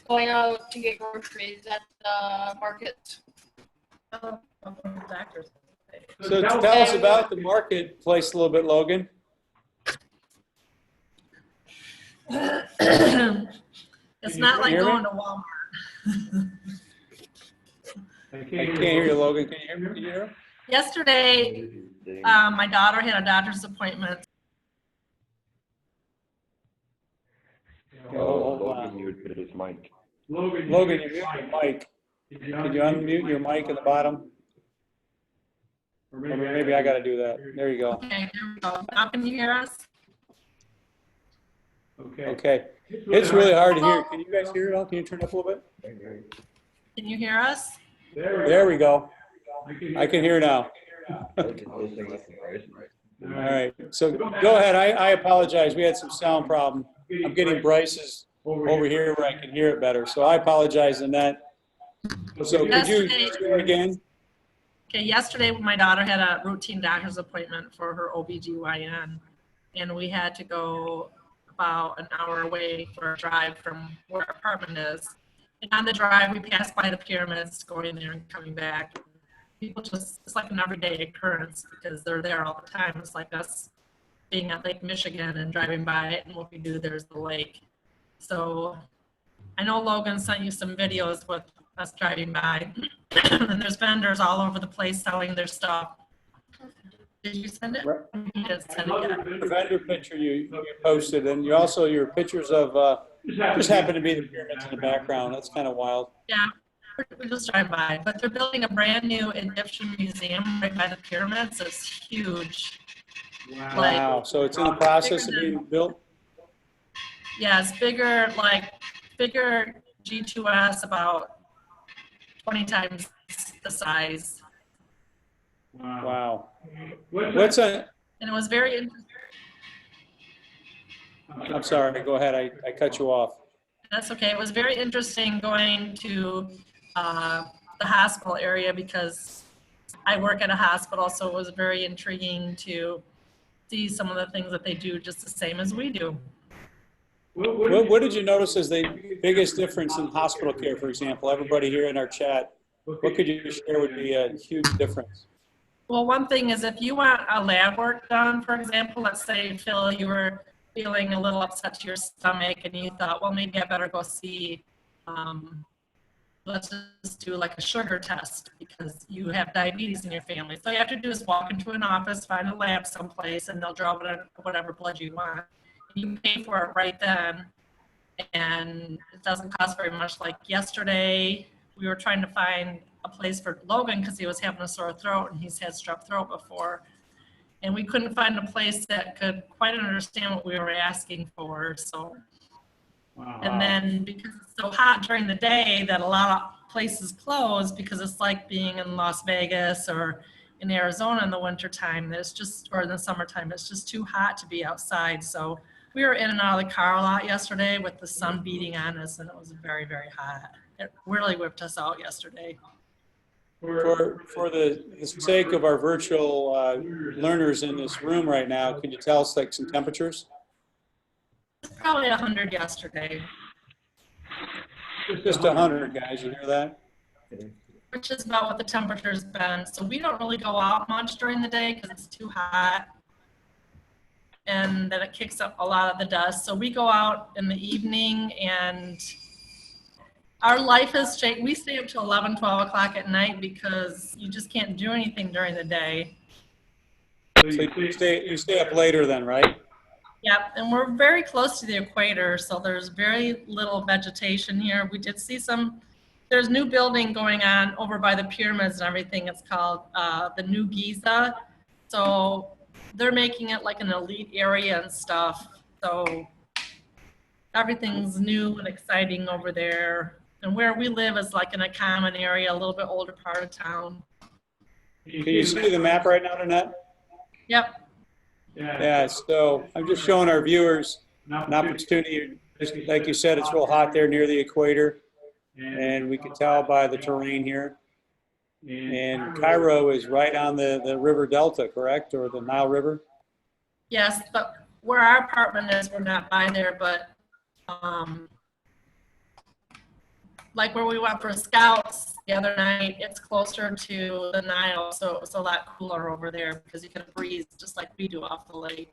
going out to get groceries at the market. Oh, I'm from the doctor's. So tell us about the marketplace a little bit, Logan. It's not like going to Walmart. I can't hear you, Logan. Can you hear me? Can you hear him? Yesterday, my daughter had a doctor's appointment. Oh, Logan muted his mic. Logan, you mute your mic. Can you unmute your mic in the bottom? Or maybe I got to do that. There you go. Okay, there we go. Now can you hear us? Okay. It's really hard to hear. Can you guys hear it all? Can you turn it up a little bit? Can you hear us? There we go. I can hear now. All right. So go ahead. I apologize. We had some sound problem. I'm getting Bryce's over here where I can hear it better. So I apologize in that. So could you do it again? Okay, yesterday my daughter had a routine doctor's appointment for her OBGYN, and we had to go about an hour away for a drive from where our apartment is. And on the drive, we passed by the pyramids, going there and coming back. People just, it's like an everyday occurrence because they're there all the time. It's like us being at Lake Michigan and driving by it, and what we do, there's the lake. So I know Logan sent you some videos with us driving by, and there's vendors all over the place selling their stuff. Did you send it? You didn't send it yet. The vendor picture you posted, and you also your pictures of just happen to be the pyramids in the background. That's kind of wild. Yeah, we just drive by, but they're building a brand new Egyptian museum right by the pyramids. It's huge. Wow. So it's in the process of being built? Yeah, it's bigger, like bigger G2S, about 20 times the size. Wow. What's a? And it was very interesting. I'm sorry. Go ahead. I cut you off. That's okay. It was very interesting going to the hospital area because I work at a hospital, so it was very intriguing to see some of the things that they do just the same as we do. What did you notice as the biggest difference in hospital care, for example? Everybody here in our chat, what could you share would be a huge difference? Well, one thing is if you want a lab work done, for example, let's say, Phil, you were feeling a little upset to your stomach and you thought, well, maybe I better go see, let's just do like a sugar test because you have diabetes in your family. So all you have to do is walk into an office, find a lab someplace, and they'll draw whatever blood you want. You pay for it right then, and it doesn't cost very much. Like yesterday, we were trying to find a place for Logan because he was having a sore throat and he's had strep throat before. And we couldn't find a place that could quite understand what we were asking for. So, wow. And then because it's so hot during the day that a lot of places close because it's like being in Las Vegas or in Arizona in the wintertime. There's just, or in the summertime, it's just too hot to be outside. So we were in and out of the car a lot yesterday with the sun beating on us, and it was very, very hot. It really whipped us out yesterday. For the sake of our virtual learners in this room right now, could you tell us like some temperatures? It's probably 100 yesterday. Just 100, guys. You hear that? Which is about what the temperature's been. So we don't really go out much during the day because it's too hot. And then it kicks up a lot of the dust. So we go out in the evening and our life has changed. We stay up till 11, 12 o'clock at night because you just can't do anything during the day. So you stay up later then, right? Yep, and we're very close to the equator, so there's very little vegetation here. We did see some, there's new building going on over by the pyramids and everything. It's called the New Giza. So they're making it like an elite area and stuff. So everything's new and exciting over there. And where we live is like in a common area, a little bit older part of town. Can you see the map right now, Nanette? Yep. Yeah, so I'm just showing our viewers an opportunity. Just like you said, it's real hot there near the equator, and we can tell by the terrain here. And Cairo is right on the river delta, correct, or the Nile River? Yes, but where our apartment is, we're not by there, but like where we went for scouts the other night, it's closer to the Nile, so it's a lot cooler over there because you can breathe just like we do off the lake.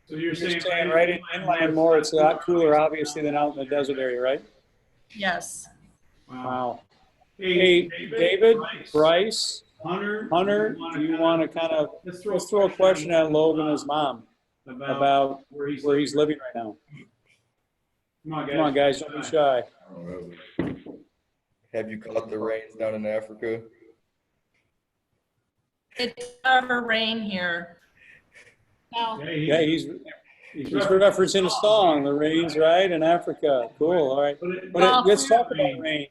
So you're saying right inland more, it's a lot cooler, obviously, than out in the desert area, right? Yes. Wow. Hey, David, Bryce, Hunter, do you want to kind of, let's throw a question at Logan and his mom about where he's living right now. Come on, guys, don't be shy. Have you caught the rains down in Africa? It's never rain here. No. Yeah, he's referencing a song, The Rain's Right in Africa. Cool, all right. But let's talk about rain.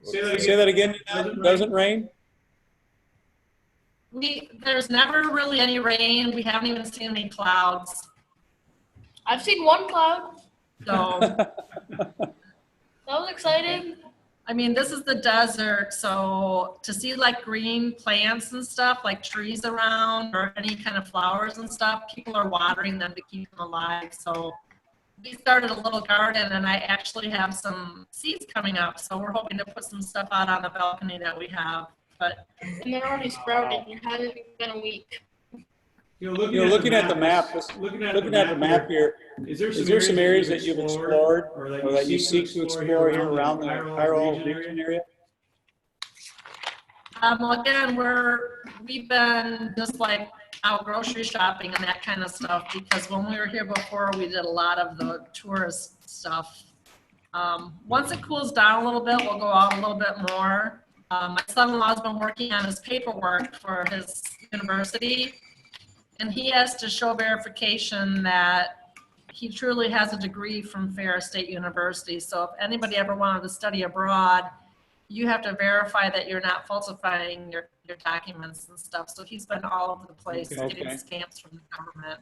Say that again, doesn't rain? There's never really any rain. We haven't even seen any clouds. I've seen one cloud. So, That was exciting. I mean, this is the desert, so to see like green plants and stuff, like trees around or any kind of flowers and stuff, people are watering them to keep them alive. So we started a little garden and I actually have some seeds coming up. So we're hoping to put some stuff out on the balcony that we have. But And they're already sprouting. It hasn't even been a week. Looking at the map, looking at the map here, is there some areas that you've explored or that you seek to explore here around the Cairo region area? Again, we've been just like out grocery shopping and that kind of stuff because when we were here before, we did a lot of the tourist stuff. Once it cools down a little bit, we'll go out a little bit more. My son-in-law's been working on his paperwork for his university, and he has to show verification that he truly has a degree from Ferris State University. So if anybody ever wanted to study abroad, you have to verify that you're not falsifying your documents and stuff. So he's been all over the place getting stamps from the government.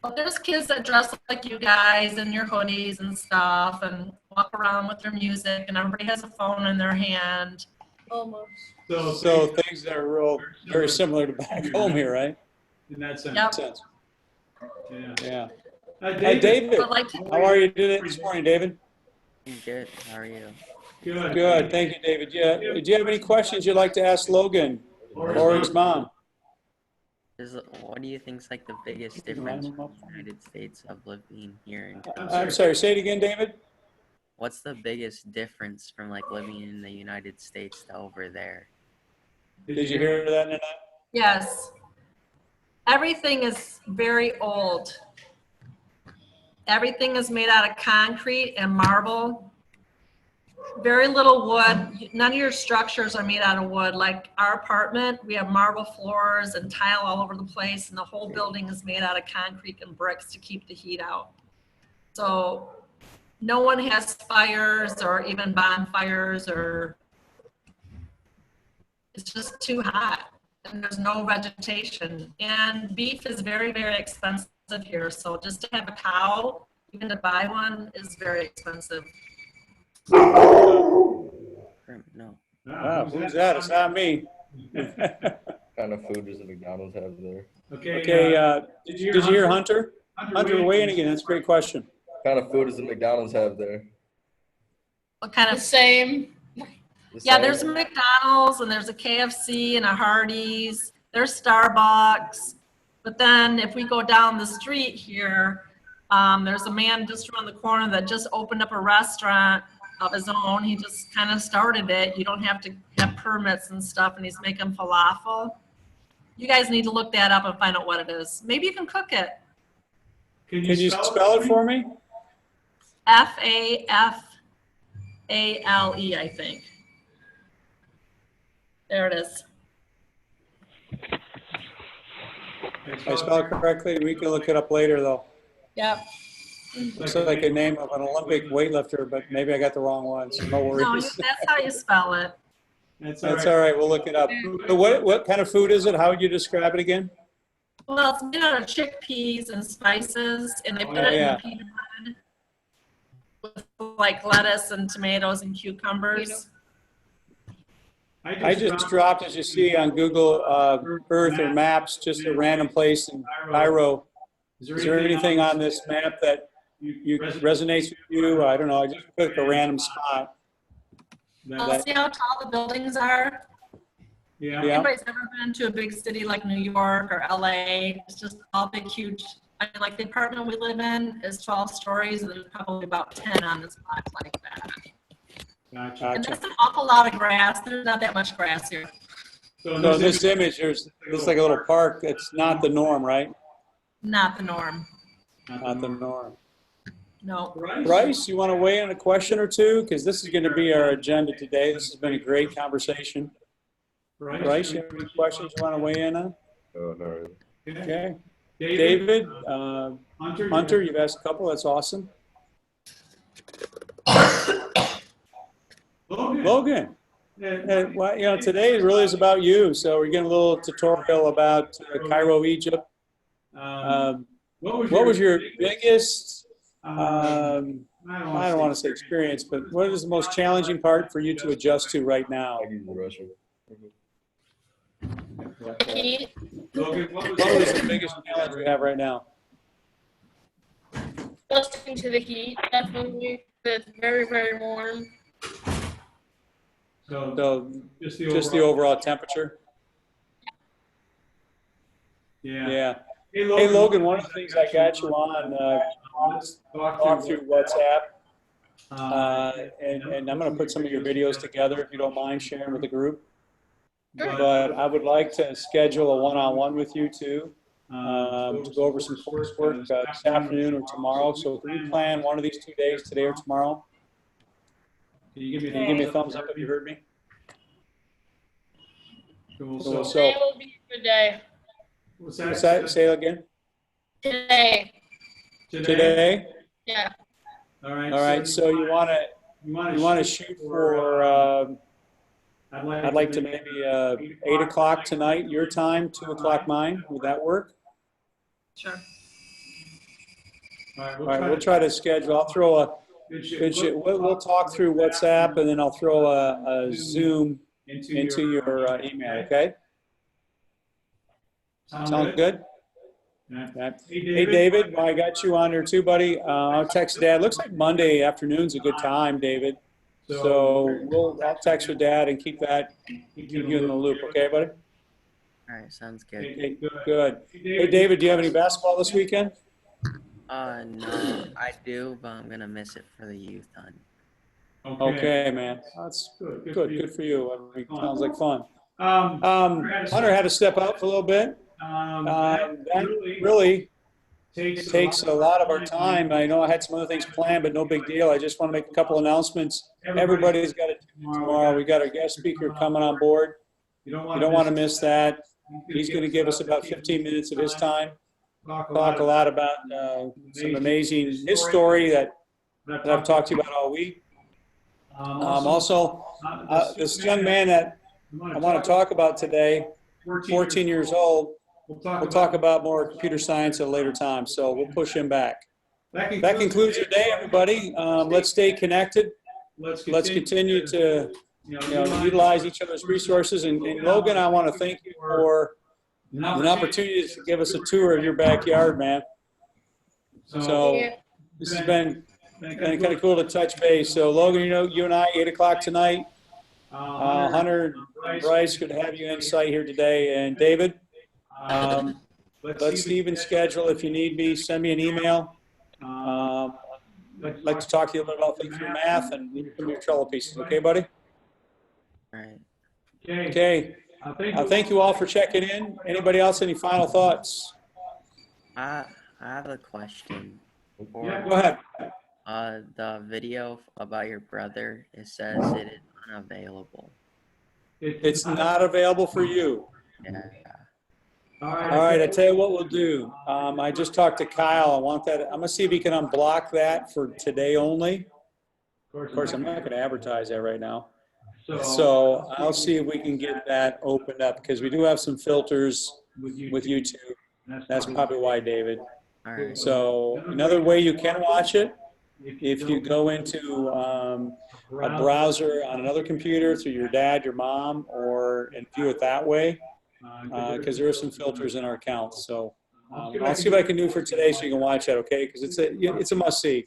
But there's kids that dress like you guys in your hoodies and stuff and walk around with their music, and everybody has a phone in their hand. Almost. So things that are very similar to back home here, right? In that sense. Yep. Yeah. Hi, David. How are you doing this morning, David? I'm good. How are you? Good. Thank you, David. Yeah. Do you have any questions you'd like to ask Logan or his mom? What do you think is like the biggest difference from the United States of living here in I'm sorry, say it again, David. What's the biggest difference from like living in the United States to over there? Did you hear that, Nanette? Yes. Everything is very old. Everything is made out of concrete and marble. Very little wood. None of your structures are made out of wood. Like our apartment, we have marble floors and tile all over the place, and the whole building is made out of concrete and bricks to keep the heat out. So no one has fires or even bonfires, or it's just too hot and there's no vegetation. And beef is very, very expensive here. So just to have a cow, even to buy one, is very expensive. No. Wow, who's that? It's not me. What kind of food does the McDonald's have there? Okay, did you hear Hunter? Hunter, weigh in again. That's a great question. What kind of food does the McDonald's have there? What kind The of? same. Yeah, there's a McDonald's and there's a KFC and a Hardee's. There's Starbucks. But then if we go down the street here, there's a man just around the corner that just opened up a restaurant of his own. He just kind of started it. You don't have to have permits and stuff, and he's making falafel. You guys need to look that up and find out what it is. Maybe you can cook it. Can you spell it for me? F-A-F-A-L-E, I think. There it is. I spelled it correctly. We can look it up later, though. Yep. Looks like a name of an Olympic weightlifter, but maybe I got the wrong one, so no No, worries. that's how you spell it. That's all right. We'll look it up. So what kind of food is it? How would you describe it again? Well, it's made out of chickpeas and spices, and they put it in the pita bread with like lettuce and tomatoes and cucumbers. I just dropped, as you see on Google Earth or Maps, just a random place in Cairo. Is there anything on this map that resonates with you. I don't know. I just picked a random spot. See how tall the buildings are? Yeah. Anybody's ever been to a big city like New York or LA? It's just all big, huge. I mean, like the apartment we live in is 12 stories, and there's probably about 10 on this block like that. And Gotcha. that's an awful lot of grass. There's not that much grass here. So in this image, there's like a little park. It's not the norm, right? Not the norm. Not the norm. No. Bryce, you want to weigh in a question or two? Because this is going to be our agenda today. This has been a great conversation. Bryce, you have any questions you want to weigh in on? Oh, no, really. Okay. David, Hunter, you've asked a couple. That's awesome. Logan. And, well, you know, today really is about you. So we're getting a little tutorial about Cairo, Egypt. What was your biggest, I don't want to say experience, but what is the most challenging part for you to adjust to right now? I use the restroom. Heat. What is the biggest challenge we have right now? Adjusting to the heat, definitely. It's very, very warm. So just the overall temperature? Yeah. Hey, Logan, one of the things I got you on, talk through WhatsApp. And I'm going to put some of your videos together if you don't mind sharing with the group. But I would like to schedule a one-on-one with you too, to go over some coursework this afternoon or tomorrow. So can you plan one of these 2 days, today or tomorrow? Can you give me a thumbs up if you heard me? Cool. So Today will be a good day. say it again. Today? Yeah. All right. So you want to shoot for, I'd like to maybe 8 o'clock tonight, your time, 2 o'clock mine. Would that work? Sure. All right, we'll try to schedule. I'll throw a good shit. We'll talk through WhatsApp, and then I'll throw a Zoom into your email, okay? Sound good? Hey, David, I got you on there too, buddy. I'll text Dad. Looks like Monday afternoon's a good time, David. So I'll text with Dad and keep you in the loop, okay, buddy? All right, sounds good. Okay, good. Hey, David, do you have any basketball this weekend? No, I do, but I'm gonna miss it for the youth hunt. Okay, man. That's good. Good for you. I mean, sounds like fun. Hunter had to step out for a little bit. That really takes a lot of our time. I know I had some other things planned, but no big deal. I just want to make a couple announcements. Everybody's got to tune in tomorrow. We got our guest speaker coming on board. You don't want to miss that. He's going to give us about 15 minutes of his time. Talk a lot about some amazing his story that I've talked to you about all week. Also, this young man that I want to talk about today, 14 years old. We'll talk about more computer science at a later time, so we'll push him back. That concludes your day, everybody. Let's stay connected. Let's continue to utilize each other's resources. And Logan, I want to thank you for an opportunity to give us a tour of your backyard, man. So this has been kind of cool to touch base. So Logan, you and I, 8 o'clock tonight. Hunter and Bryce, good to have you in sight here today. And David, let's even schedule if you need me. Send me an email. I'd like to talk to you a little bit about thinking through math and some of your Trello pieces. Okay, buddy? All right. Okay. Thank you all for checking in. Anybody else, any final thoughts? I have a question. Go ahead. The video about your brother, it says it is unavailable. It's not available for you. Yeah. All right, I tell you what we'll do. I just talked to Kyle. I want that. I'm going to see if he can unblock that for today only. Of course, I'm not going to advertise that right now. So I'll see if we can get that opened up because we do have some filters with YouTube. That's probably why, David. All right. So another way you can watch it, if you go into a browser on another computer through your dad, your mom, and view it that way. Because there are some filters in our accounts. So I'll see what I can do for today so you can watch that, okay? Because it's a must-see,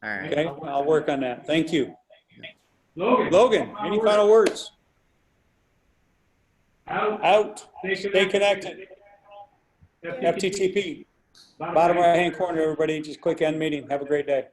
All right. okay? I'll work on that. Thank you. Logan, any final words? Out. Stay connected. FTTP. Bottom right-hand corner, everybody. Just click end meeting. Have a great day.